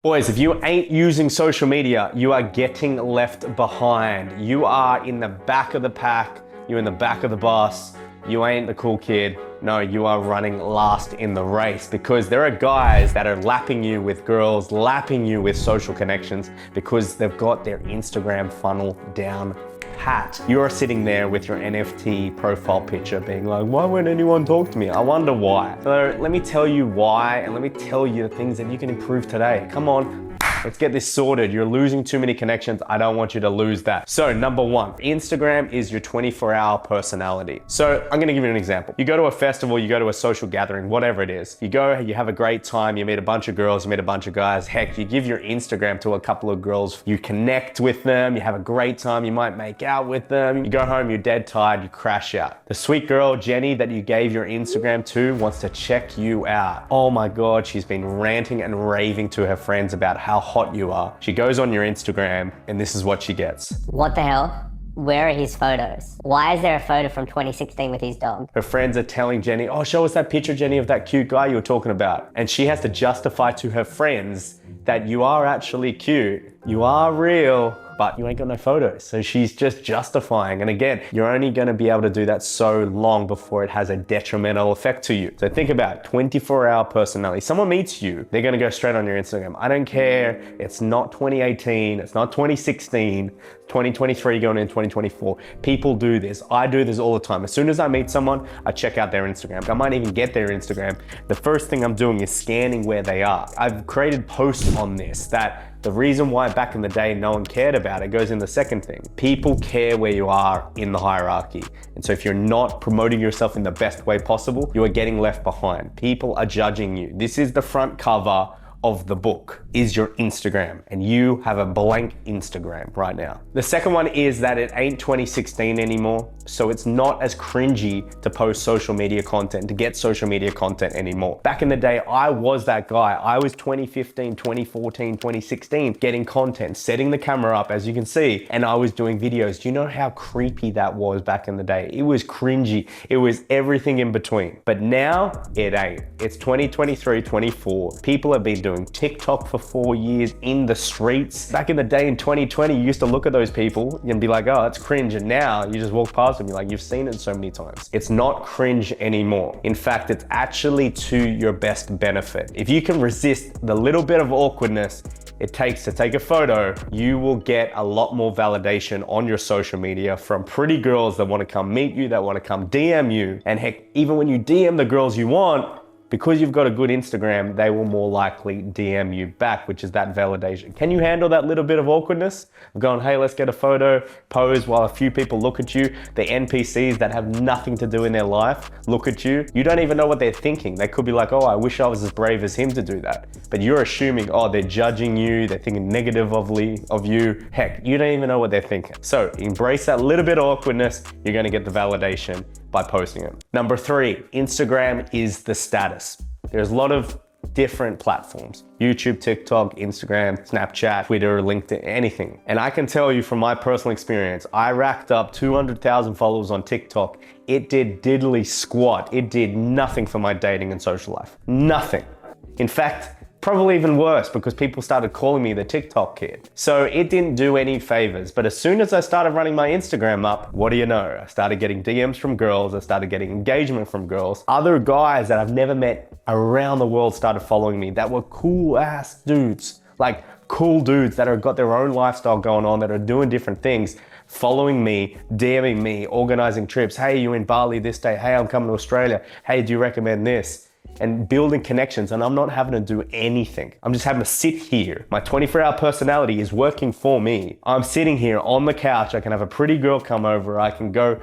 Boys, if you ain't using social media, you are getting left behind. You are in the back of the pack. You're in the back of the bus. You ain't the cool kid. No, you are running last in the race because there are guys that are lapping you with girls, lapping you with social connections because they've got their Instagram funnel down pat. You're sitting there with your NFT profile picture being like, why won't anyone talk to me? I wonder why. So let me tell you why, and let me tell you the things that you can improve today. Come on. Let's get this sorted. You're losing too many connections. I don't want you to lose that. So number one, Instagram is your 24-hour personality. So I'm gonna give you an example. You go to a festival, you go to a social gathering, whatever it is. You go, you have a great time, you meet a bunch of girls, you meet a bunch of guys. Heck, you give your Instagram to a couple of girls, you connect with them, you have a great time, you might make out with them. You go home, you're dead tired, you crash out. The sweet girl, Jenny, that you gave your Instagram to wants to check you out. Oh my God, she's been ranting and raving to her friends about how hot you are. She goes on your Instagram and this is what she gets. What the hell? Where are his photos? Why is there a photo from 2016 with his dog? Her friends are telling Jenny, oh, show us that picture, Jenny, of that cute guy you were talking about. And she has to justify to her friends that you are actually cute, you are real, but you ain't got no photos. So she's just justifying. And again, you're only gonna be able to do that so long before it has a detrimental effect to you. So think about 24-hour personality. Someone meets you, they're gonna go straight on your Instagram. I don't care, it's not 2018, it's not 2016, 2023 going in 2024. People do this. I do this all the time. As soon as I meet someone, I check out their Instagram. I might even get their Instagram. The first thing I'm doing is scanning where they are. I've created posts on this that the reason why back in the day no one cared about it goes in the second thing. People care where you are in the hierarchy. And so if you're not promoting yourself in the best way possible, you are getting left behind. People are judging you. This is the front cover of the book, is your Instagram, and you have a blank Instagram right now. The second one is that it ain't 2016 anymore, so it's not as cringy to post social media content, to get social media content anymore. Back in the day, I was that guy. I was 2015, 2014, 2016, getting content, setting the camera up, as you can see, and I was doing videos. Do you know how creepy that was back in the day? It was cringy. It was everything in between. But now, it ain't. It's 2023, 24. People have been doing TikTok for 4 years in the streets. Back in the day in 2020, you used to look at those people and be like, oh, that's cringe. And now you just walk past them, you're like, you've seen it so many times. It's not cringe anymore. In fact, it's actually to your best benefit. If you can resist the little bit of awkwardness it takes to take a photo, you will get a lot more validation on your social media from pretty girls that want to come meet you, that want to come DM you. And heck, even when you DM the girls you want, because you've got a good Instagram, they will more likely DM you back, which is that validation. Can you handle that little bit of awkwardness? Of going, hey, let's get a photo, pose while a few people look at you. The NPCs that have nothing to do in their life look at you. You don't even know what they're thinking. They could be like, oh, I wish I was as brave as him to do that. But you're assuming, oh, they're judging you, they're thinking negatively of you. Heck, you don't even know what they're thinking. So embrace that little bit of awkwardness, you're gonna get the validation by posting it. Number three, Instagram is the status. There's a lot of different platforms. YouTube, TikTok, Instagram, Snapchat, Twitter, LinkedIn, anything. And I can tell you from my personal experience, I racked up 200,000 followers on TikTok. It did diddly squat. It did nothing for my dating and social life. Nothing. In fact, probably even worse because people started calling me the TikTok kid. So it didn't do any favors. But as soon as I started running my Instagram up, what do you know? I started getting DMs from girls. I started getting engagement from girls. Other guys that I've never met around the world started following me that were cool ass dudes. Like cool dudes that have got their own lifestyle going on, that are doing different things, following me, DMing me, organizing trips. Hey, you in Bali this day? Hey, I'm coming to Australia. Hey, do you recommend this? And building connections, and I'm not having to do anything. I'm just having to sit here. My 24-hour personality is working for me. I'm sitting here on the couch. I can have a pretty girl come over. I can go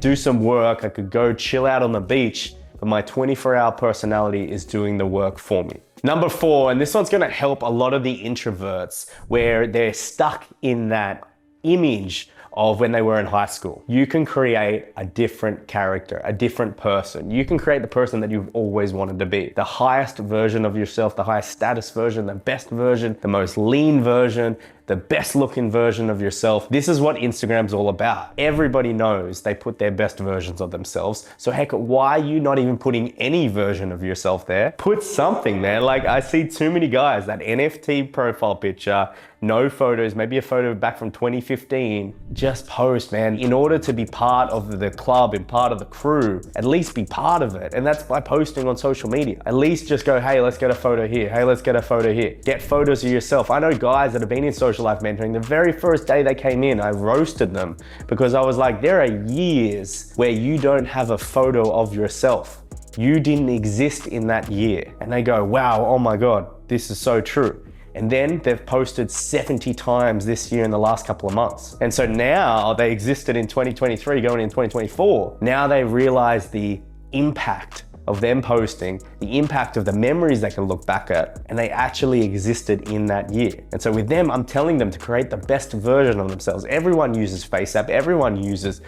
do some work. I could go chill out on the beach, but my 24-hour personality is doing the work for me. Number four, and this one's gonna help a lot of the introverts where they're stuck in that image of when they were in high school. You can create a different character, a different person. You can create the person that you've always wanted to be. The highest version of yourself, the highest status version, the best version, the most lean version, the best looking version of yourself. This is what Instagram's all about. Everybody knows they put their best versions of themselves. So heck, why are you not even putting any version of yourself there? Put something, man. Like, I see too many guys, that NFT profile picture, no photos, maybe a photo back from 2015. Just post, man. In order to be part of the club and part of the crew, at least be part of it. And that's by posting on social media. At least just go, hey, let's get a photo here. Hey, let's get a photo here. Get photos of yourself. I know guys that have been in social life mentoring. The very first day they came in, I roasted them because I was like, there are years where you don't have a photo of yourself. You didn't exist in that year. And they go, wow, oh my God, this is so true. And then they've posted 70 times this year in the last couple of months. And so now they existed in 2023 going in 2024. Now they realize the impact of them posting, the impact of the memories they can look back at, and they actually existed in that year. And so with them, I'm telling them to create the best version of themselves. Everyone uses FaceApp, everyone uses,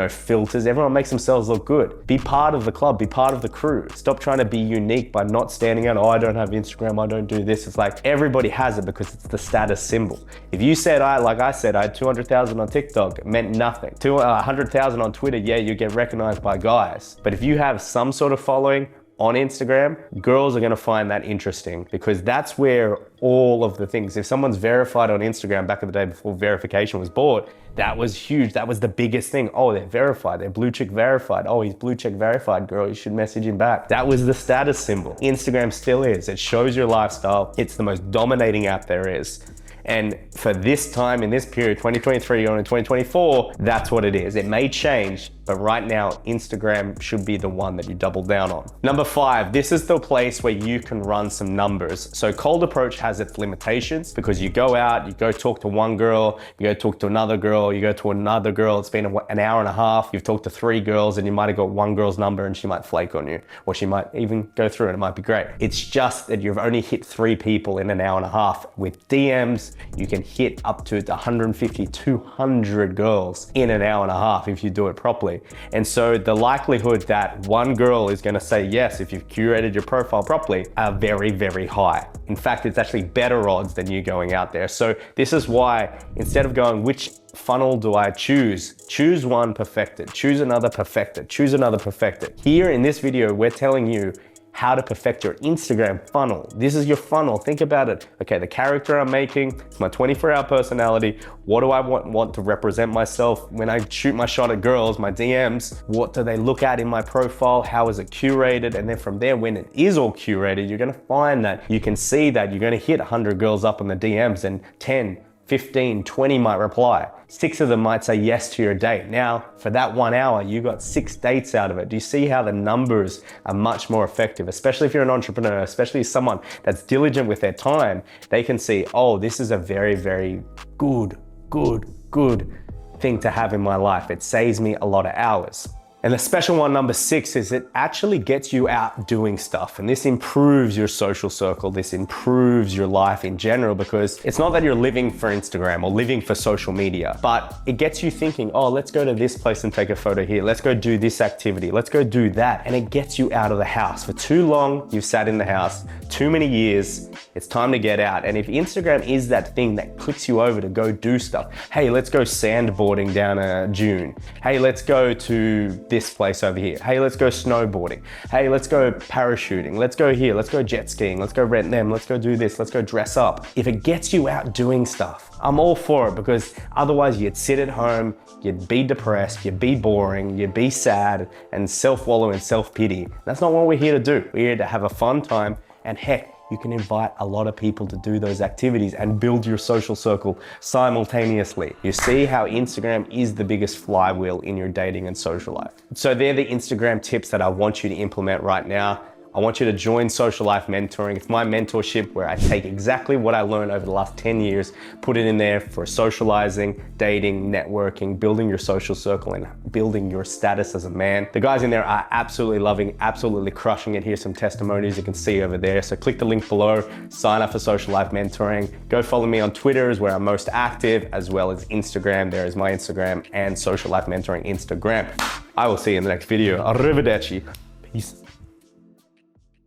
filters, everyone makes themselves look good. Be part of the club, be part of the crew. Stop trying to be unique by not standing out, oh, I don't have Instagram, I don't do this. It's like, everybody has it because it's the status symbol. If you said, like I said, I had 200,000 on TikTok, it meant nothing. 100,000 on Twitter, yeah, you get recognized by guys. But if you have some sort of following on Instagram, girls are gonna find that interesting because that's where all of the things, if someone's verified on Instagram back in the day before verification was bought, that was huge. That was the biggest thing. Oh, they're verified. They're blue check verified. Oh, he's blue check verified, girl. You should message him back. That was the status symbol. Instagram still is. It shows your lifestyle. It's the most dominating app there is. And for this time in this period, 2023 going into 2024, that's what it is. It may change, but right now, Instagram should be the one that you double down on. Number 5, this is the place where you can run some numbers. So cold approach has its limitations because you go out, you go talk to one girl, you go talk to another girl, you go to another girl. It's been an hour and a half. You've talked to 3 girls and you might have got one girl's number and she might flake on you, or she might even go through and it might be great. It's just that you've only hit 3 people in an hour and a half. With DMs, you can hit up to 150, 200 girls in an hour and a half if you do it properly. And so the likelihood that one girl is gonna say yes if you've curated your profile properly are very, very high. In fact, it's actually better odds than you going out there. So this is why instead of going, which funnel do I choose? Choose one, perfected. Choose another, perfected. Choose another, perfected. Here in this video, we're telling you how to perfect your Instagram funnel. This is your funnel. Think about it. Okay, the character I'm making, it's my 24-hour personality. What do I want to represent myself when I shoot my shot at girls, my DMs? What do they look at in my profile? How is it curated? And then from there, when it is all curated, you're gonna find that you can see that you're gonna hit 100 girls up in the DMs and 10, 15, 20 might reply. 6 of them might say yes to your date. Now, for that 1 hour, you got 6 dates out of it. Do you see how the numbers are much more effective? Especially if you're an entrepreneur, especially someone that's diligent with their time, they can see, oh, this is a very, very good thing to have in my life. It saves me a lot of hours. And the special one, number 6, is it actually gets you out doing stuff. And this improves your social circle. This improves your life in general, because it's not that you're living for Instagram or living for social media, but it gets you thinking, oh, let's go to this place and take a photo here. Let's go do this activity. Let's go do that. And it gets you out of the house. For too long, you've sat in the house, too many years. It's time to get out. And if Instagram is that thing that clicks you over to go do stuff, hey, let's go sandboarding down a dune. Hey, let's go to this place over here. Hey, let's go snowboarding. Hey, let's go parachuting. Let's go here. Let's go jet skiing. Let's go rent them. Let's go do this. Let's go dress up. If it gets you out doing stuff, I'm all for it, because otherwise you'd sit at home, you'd be depressed, you'd be boring, you'd be sad and self-wallow and self-pity. That's not what we're here to do. We're here to have a fun time, and heck, you can invite a lot of people to do those activities and build your social circle simultaneously. You see how Instagram is the biggest flywheel in your dating and social life. So they're the Instagram tips that I want you to implement right now. I want you to join Social Life Mentoring. It's my mentorship where I take exactly what I learned over the last 10 years, put it in there for socializing, dating, networking, building your social circle, and building your status as a man. The guys in there are absolutely loving, absolutely crushing it. Here's some testimonies you can see over there. So click the link below, sign up for Social Life Mentoring. Go follow me on Twitter is where I'm most active, as well as Instagram. There is my Instagram and Social Life Mentoring Instagram. I will see you in the next video. Arrivederci. Peace.